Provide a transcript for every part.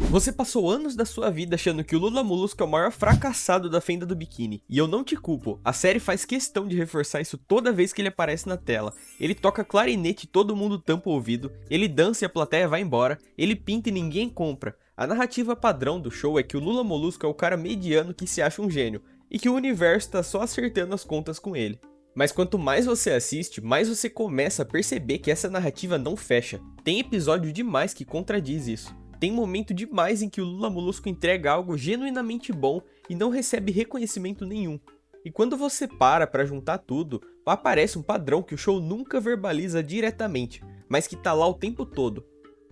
Você passou anos da sua vida achando que o Lula Molusco é o maior fracassado da fenda do biquíni. E eu não te culpo, a série faz questão de reforçar isso toda vez que ele aparece na tela. Ele toca clarinete e todo mundo tampa o ouvido, ele dança e a plateia vai embora, ele pinta e ninguém compra. A narrativa padrão do show é que o Lula Molusco é o cara mediano que se acha um gênio, e que o universo tá só acertando as contas com ele. Mas quanto mais você assiste, mais você começa a perceber que essa narrativa não fecha. Tem episódio demais que contradiz isso. Tem momento demais em que o Lula Molusco entrega algo genuinamente bom e não recebe reconhecimento nenhum. E quando você para juntar tudo, aparece um padrão que o show nunca verbaliza diretamente, mas que tá lá o tempo todo.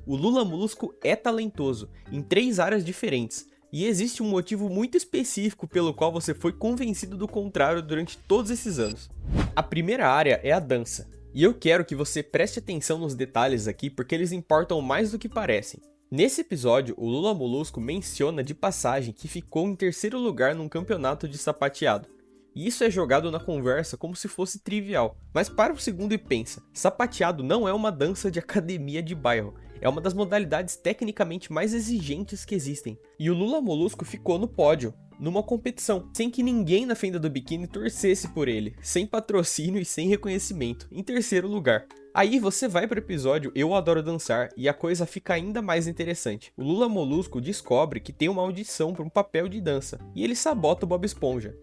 O Lula Molusco é talentoso, em 3 áreas diferentes, e existe um motivo muito específico pelo qual você foi convencido do contrário durante todos esses anos. A primeira área é a dança, e eu quero que você preste atenção nos detalhes aqui porque eles importam mais do que parecem. Nesse episódio, o Lula Molusco menciona de passagem que ficou em 3º lugar num campeonato de sapateado. E isso é jogado na conversa como se fosse trivial. Mas para um segundo e pensa, sapateado não é uma dança de academia de bairro. É uma das modalidades tecnicamente mais exigentes que existem. E o Lula Molusco ficou no pódio, numa competição, sem que ninguém na fenda do biquíni torcesse por ele, sem patrocínio e sem reconhecimento, em 3º lugar. Aí você vai pro episódio Eu Adoro Dançar e a coisa fica ainda mais interessante. O Lula Molusco descobre que tem uma audição para um papel de dança, e ele sabota o Bob Esponja.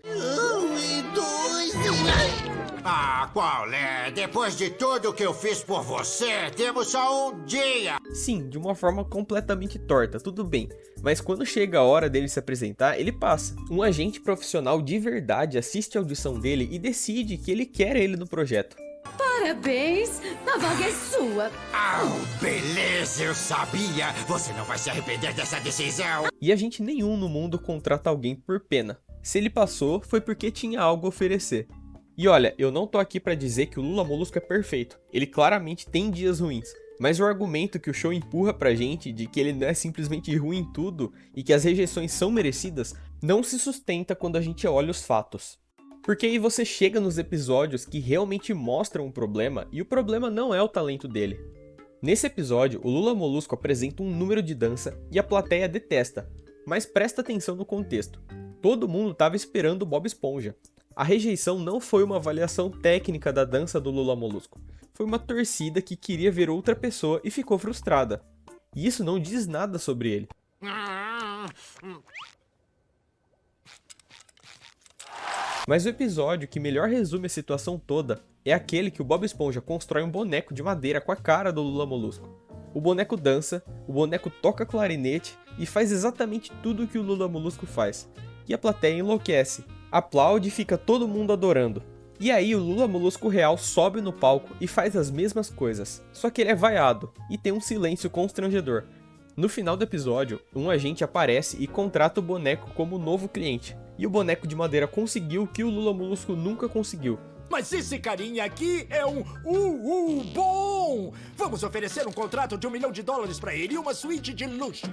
Ah, qual é? Depois de tudo que eu fiz por você, temos só um dia! Sim, de uma forma completamente torta, tudo bem. Mas quando chega a hora dele se apresentar, ele passa. Um agente profissional de verdade assiste a audição dele e decide que ele quer ele no projeto. Parabéns, a vaga é sua. Oh, beleza, eu sabia! Você não vai se arrepender dessa decisão! E agente nenhum no mundo contrata alguém por pena. Se ele passou, foi porque tinha algo a oferecer. E olha, eu não tô aqui pra dizer que o Lula Molusco é perfeito. Ele claramente tem dias ruins. Mas o argumento que o show empurra pra gente de que ele não é simplesmente ruim em tudo e que as rejeições são merecidas, não se sustenta quando a gente olha os fatos. Porque aí você chega nos episódios que realmente mostram um problema e o problema não é o talento dele. Nesse episódio, o Lula Molusco apresenta um número de dança e a plateia detesta. Mas presta atenção no contexto. Todo mundo estava esperando o Bob Esponja. A rejeição não foi uma avaliação técnica da dança do Lula Molusco. Foi uma torcida que queria ver outra pessoa e ficou frustrada. E isso não diz nada sobre ele. Mas o episódio que melhor resume a situação toda é aquele que o Bob Esponja constrói um boneco de madeira com a cara do Lula Molusco. O boneco dança, o boneco toca clarinete e faz exatamente tudo o que o Lula Molusco faz. E a plateia enlouquece, aplaude e fica todo mundo adorando. E aí o Lula Molusco real sobe no palco e faz as mesmas coisas, só que ele é vaiado e tem um silêncio constrangedor. No final do episódio, um agente aparece e contrata o boneco como novo cliente. E o boneco de madeira conseguiu o que o Lula Molusco nunca conseguiu. Mas esse carinha aqui é um bom! Vamos oferecer um contrato de $1 milhão pra ele e uma suíte de luxo.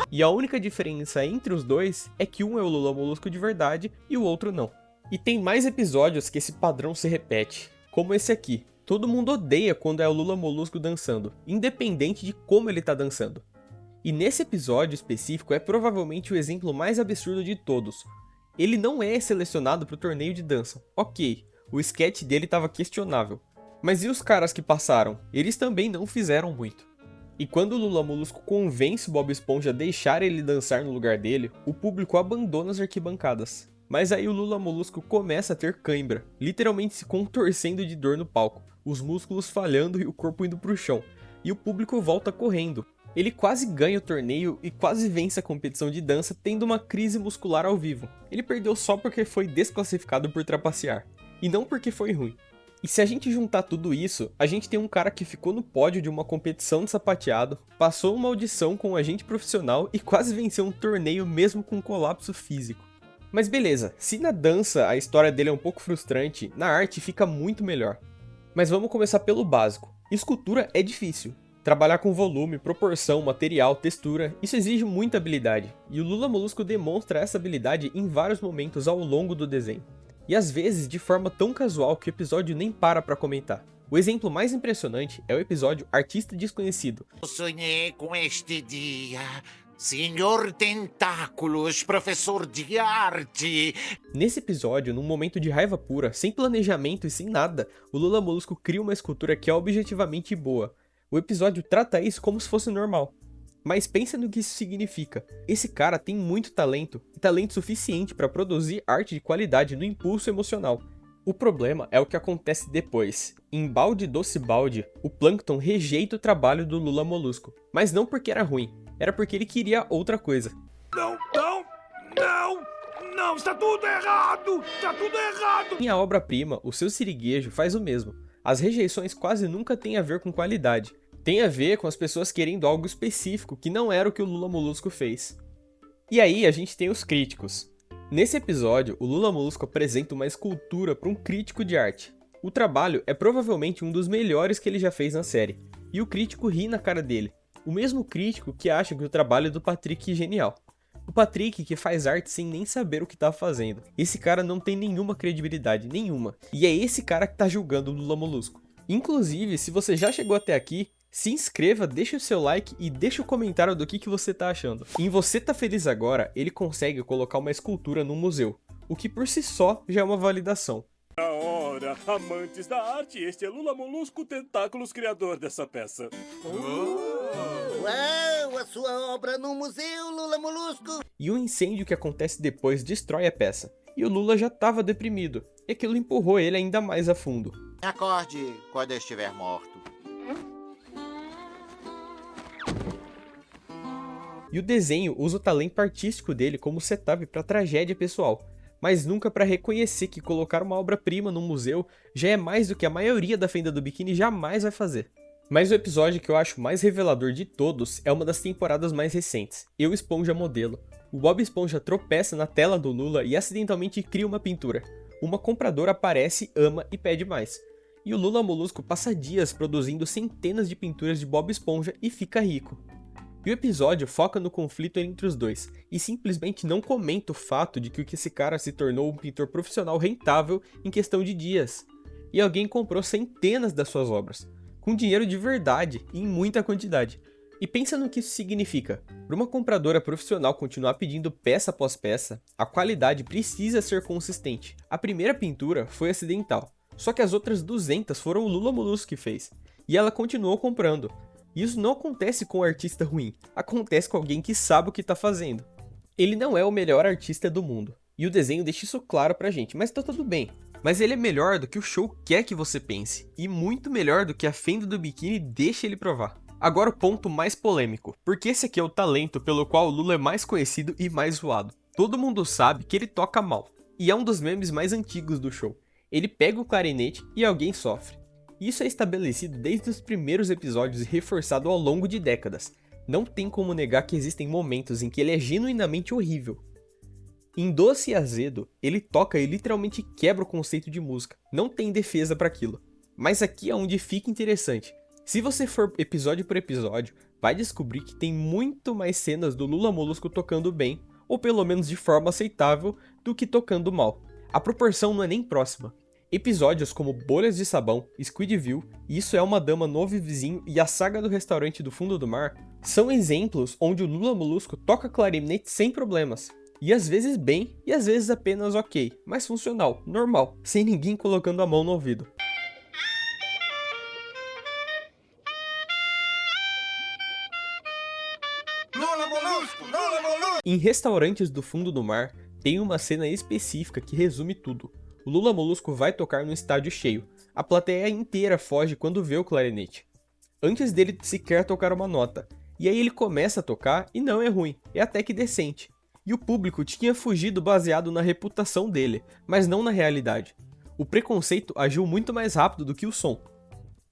E a única diferença entre os dois é que um é o Lula Molusco de verdade e o outro não. E tem mais episódios que esse padrão se repete, como esse aqui. Todo mundo odeia quando é o Lula Molusco dançando, independente de como ele tá dançando. E nesse episódio específico é provavelmente o exemplo mais absurdo de todos. Ele não é selecionado para o torneio de dança, ok. O sketch dele estava questionável. Mas e os caras que passaram? Eles também não fizeram muito. E quando o Lula Molusco convence o Bob Esponja a deixar ele dançar no lugar dele, o público abandona as arquibancadas. Mas aí o Lula Molusco começa a ter cãibra, literalmente se contorcendo de dor no palco, os músculos falhando e o corpo indo pro chão. E o público volta correndo. Ele quase ganha o torneio e quase vence a competição de dança tendo uma crise muscular ao vivo. Ele perdeu só porque foi desclassificado por trapacear. E não porque foi ruim. E se a gente juntar tudo isso, a gente tem um cara que ficou no pódio de uma competição de sapateado, passou uma audição com um agente profissional e quase venceu um torneio mesmo com colapso físico. Mas beleza, se na dança a história dele é um pouco frustrante, na arte fica muito melhor. Mas vamos começar pelo básico. Escultura é difícil. Trabalhar com volume, proporção, material, textura, isso exige muita habilidade. E o Lula Molusco demonstra essa habilidade em vários momentos ao longo do desenho. E às vezes de forma tão casual que o episódio nem para pra comentar. O exemplo mais impressionante é o episódio Artista Desconhecido. Eu sonhei com este dia. Senhor Tentáculos, professor de arte. Nesse episódio, num momento de raiva pura, sem planejamento e sem nada, o Lula Molusco cria uma escultura que é objetivamente boa. O episódio trata isso como se fosse normal. Mas pensa no que isso significa. Esse cara tem muito talento, e talento suficiente para produzir arte de qualidade no impulso emocional. O problema é o que acontece depois. Em Balde Doce Balde, o Plankton rejeita o trabalho do Lula Molusco. Mas não porque era ruim, era porque ele queria outra coisa. Não, está tudo errado! Está tudo errado! Em A Obra-Prima, o seu siriguejo faz o mesmo. As rejeições quase nunca têm a ver com qualidade. Tem a ver com as pessoas querendo algo específico que não era o que o Lula Molusco fez. E aí a gente tem os críticos. Nesse episódio, o Lula Molusco apresenta uma escultura para um crítico de arte. O trabalho é provavelmente um dos melhores que ele já fez na série. E o crítico ri na cara dele. O mesmo crítico que acha que o trabalho do Patrick é genial. O Patrick que faz arte sem nem saber o que tá fazendo. Esse cara não tem nenhuma credibilidade, nenhuma. E é esse cara que tá julgando o Lula Molusco. Inclusive, se você já chegou até aqui, se inscreva, deixa o seu like e deixa o comentário do que você tá achando. Em Você Tá Feliz Agora, ele consegue colocar uma escultura no museu, o que por si só já é uma validação. Ora, amantes da arte, este é Lula Molusco Tentáculos, criador dessa peça. Uau, a sua obra no museu, Lula Molusco! E o incêndio que acontece depois destrói a peça. E o Lula já tava deprimido, e aquilo empurrou ele ainda mais a fundo. Acorde quando eu estiver morto. E o desenho usa o talento artístico dele como setup para tragédia pessoal, mas nunca para reconhecer que colocar uma obra-prima no museu já é mais do que a maioria da Fenda do Biquíni jamais vai fazer. Mas o episódio que eu acho mais revelador de todos é uma das temporadas mais recentes, Eu Esponja Modelo. O Bob Esponja tropeça na tela do Lula e acidentalmente cria uma pintura. Uma compradora aparece, ama e pede mais. E o Lula Molusco passa dias produzindo centenas de pinturas de Bob Esponja e fica rico. E o episódio foca no conflito entre os dois, e simplesmente não comenta o fato de que esse cara se tornou um pintor profissional rentável em questão de dias. E alguém comprou centenas das suas obras, com dinheiro de verdade e em muita quantidade. E pensa no que isso significa. Para uma compradora profissional continuar pedindo peça após peça, a qualidade precisa ser consistente. A primeira pintura foi acidental, só que as outras 200 foram o Lula Molusco que fez, e ela continuou comprando. Isso não acontece com um artista ruim, acontece com alguém que sabe o que tá fazendo. Ele não é o melhor artista do mundo, e o desenho deixa isso claro pra gente, mas tá tudo bem. Mas ele é melhor do que o show quer que você pense, e muito melhor do que a Fenda do Biquíni deixa ele provar. Agora o ponto mais polêmico, porque esse aqui é o talento pelo qual o Lula é mais conhecido e mais zoado. Todo mundo sabe que ele toca mal, e é um dos memes mais antigos do show. Ele pega o clarinete e alguém sofre. Isso é estabelecido desde os primeiros episódios e reforçado ao longo de décadas. Não tem como negar que existem momentos em que ele é genuinamente horrível. Em Doce e Azedo, ele toca e literalmente quebra o conceito de música. Não tem defesa para aquilo. Mas aqui é onde fica interessante. Se você for episódio por episódio, vai descobrir que tem muito mais cenas do Lula Molusco tocando bem, ou pelo menos de forma aceitável, do que tocando mal. A proporção não é nem próxima. Episódios como Bolhas de Sabão, Squidville, Isso é uma Dama Novo Vizinho e a Saga do Restaurante do Fundo do Mar são exemplos onde o Lula Molusco toca clarinete sem problemas. E às vezes bem, e às vezes apenas ok, mas funcional, normal, sem ninguém colocando a mão no ouvido. Lula Molusco! Lula Molusco! Em Restaurantes do Fundo do Mar, tem uma cena específica que resume tudo. O Lula Molusco vai tocar no estádio cheio. A plateia inteira foge quando vê o clarinete, antes dele sequer tocar uma nota. E aí ele começa a tocar e não é ruim, é até que decente. E o público tinha fugido baseado na reputação dele, mas não na realidade. O preconceito agiu muito mais rápido do que o som.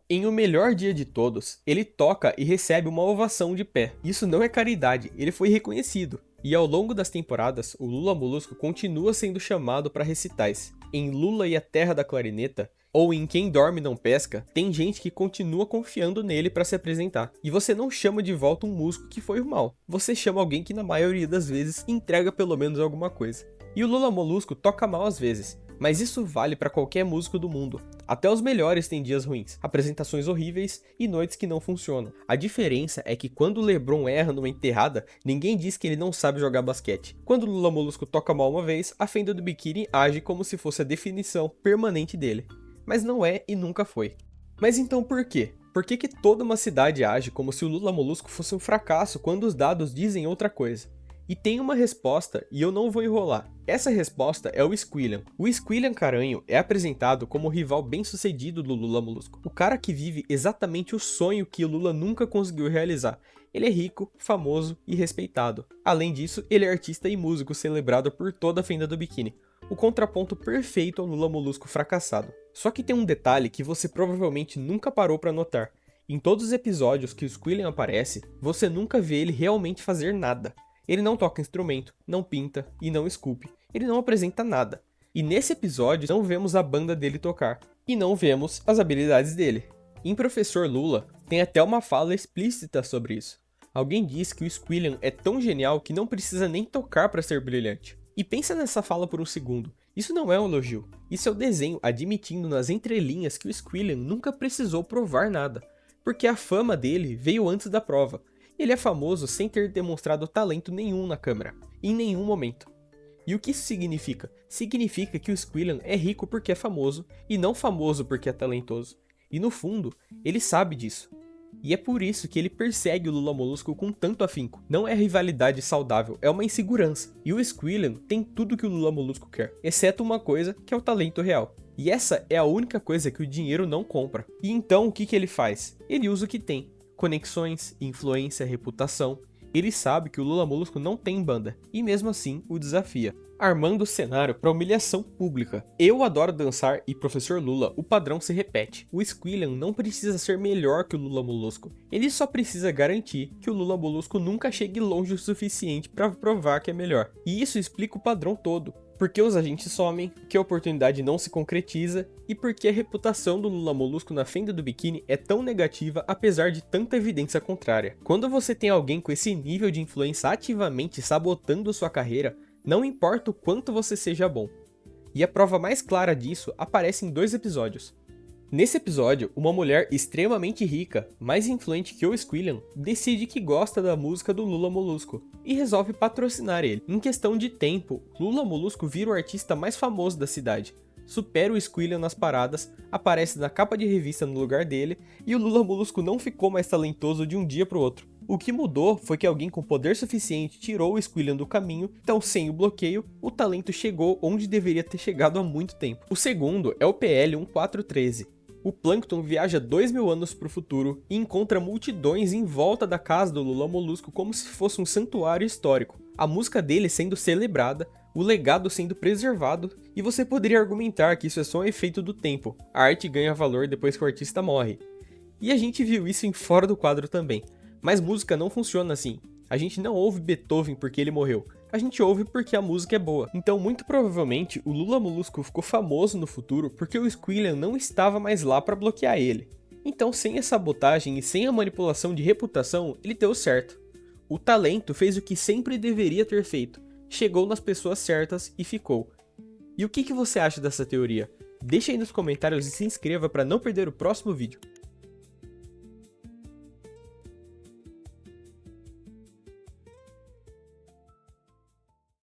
Em O Melhor Dia de Todos, ele toca e recebe uma ovação de pé. Isso não é caridade, ele foi reconhecido. E ao longo das temporadas, o Lula Molusco continua sendo chamado para recitais. Em Lula e a Terra da Clarineta, ou em Quem Dorme Não Pesca, tem gente que continua confiando nele para se apresentar. E você não chama de volta um músico que foi mal, você chama alguém que na maioria das vezes entrega pelo menos alguma coisa. E o Lula Molusco toca mal às vezes, Mas isso vale para qualquer músico do mundo. Até os melhores têm dias ruins, apresentações horríveis e noites que não funcionam. A diferença é que quando o LeBron erra numa enterrada, ninguém diz que ele não sabe jogar basquete. Quando o Lula Molusco toca mal uma vez, a fenda do biquíni age como se fosse a definição permanente dele. Mas não é e nunca foi. Mas então por quê? Por que toda uma cidade age como se o Lula Molusco fosse um fracasso quando os dados dizem outra coisa? E tem uma resposta, e eu não vou enrolar. Essa resposta é o Squilliam. O Squilliam Caranho é apresentado como o rival bem-sucedido do Lula Molusco. O cara que vive exatamente o sonho que o Lula nunca conseguiu realizar. Ele é rico, famoso e respeitado. Além disso, ele é artista e músico celebrado por toda a fenda do biquíni. O contraponto perfeito ao Lula Molusco fracassado. Só que tem um detalhe que você provavelmente nunca parou pra notar. Em todos os episódios que o Squilliam aparece, você nunca vê ele realmente fazer nada. Ele não toca instrumento, não pinta e não esculpe. Ele não apresenta nada. E nesse episódio não vemos a banda dele tocar. E não vemos as habilidades dele. Em Professor Lula, tem até uma fala explícita sobre isso. Alguém diz que o Squilliam é tão genial que não precisa nem tocar para ser brilhante. E pensa nessa fala por um segundo. Isso não é um elogio. Isso é o desenho admitindo nas entrelinhas que o Squilliam nunca precisou provar nada. Porque a fama dele veio antes da prova. Ele é famoso sem ter demonstrado talento nenhum na câmera, em nenhum momento. E o que isso significa? Significa que o Squilliam é rico porque é famoso, e não famoso porque é talentoso. E no fundo, ele sabe disso. E é por isso que ele persegue o Lula Molusco com tanto afinco. Não é rivalidade saudável, é uma insegurança. E o Squilliam tem tudo que o Lula Molusco quer, exceto uma coisa, que é o talento real. E essa é a única coisa que o dinheiro não compra. E então o que ele faz? Ele usa o que tem. Conexões, influência, reputação. Ele sabe que o Lula Molusco não tem banda, e mesmo assim o desafia, armando o cenário para humilhação pública. Eu adoro dançar e Professor Lula, o padrão se repete. O Squilliam não precisa ser melhor que o Lula Molusco, ele só precisa garantir que o Lula Molusco nunca chegue longe o suficiente para provar que é melhor. E isso explica o padrão todo. Porque os agentes somem, porque a oportunidade não se concretiza e porque a reputação do Lula Molusco na fenda do biquíni é tão negativa apesar de tanta evidência contrária. Quando você tem alguém com esse nível de influência ativamente sabotando sua carreira, não importa o quanto você seja bom. E a prova mais clara disso aparece em 2 episódios. Nesse episódio, uma mulher extremamente rica, mais influente que o Squilliam, decide que gosta da música do Lula Molusco e resolve patrocinar ele. Em questão de tempo, Lula Molusco vira o artista mais famoso da cidade, supera o Squilliam nas paradas, aparece na capa de revista no lugar dele e o Lula Molusco não ficou mais talentoso de um dia pro outro. O que mudou foi que alguém com poder suficiente tirou o Squilliam do caminho, então sem o bloqueio, o talento chegou onde deveria ter chegado há muito tempo. O segundo é o PL 1413. O Plankton viaja 2000 anos para o futuro e encontra multidões em volta da casa do Lula Molusco como se fosse um santuário histórico. A música dele sendo celebrada, o legado sendo preservado, e você poderia argumentar que isso é só um efeito do tempo. A arte ganha valor depois que o artista morre. E a gente viu isso em Fora do Quadro também. Mas música não funciona assim. A gente não ouve Beethoven porque ele morreu. A gente ouve porque a música é boa. Então, muito provavelmente, o Lula Molusco ficou famoso no futuro porque o Squilliam não estava mais lá para bloquear ele. Então, sem a sabotagem e sem a manipulação de reputação, ele deu certo. O talento fez o que sempre deveria ter feito. Chegou nas pessoas certas e ficou. E o que você acha dessa teoria? Deixa aí nos comentários e se inscreva para não perder o próximo vídeo.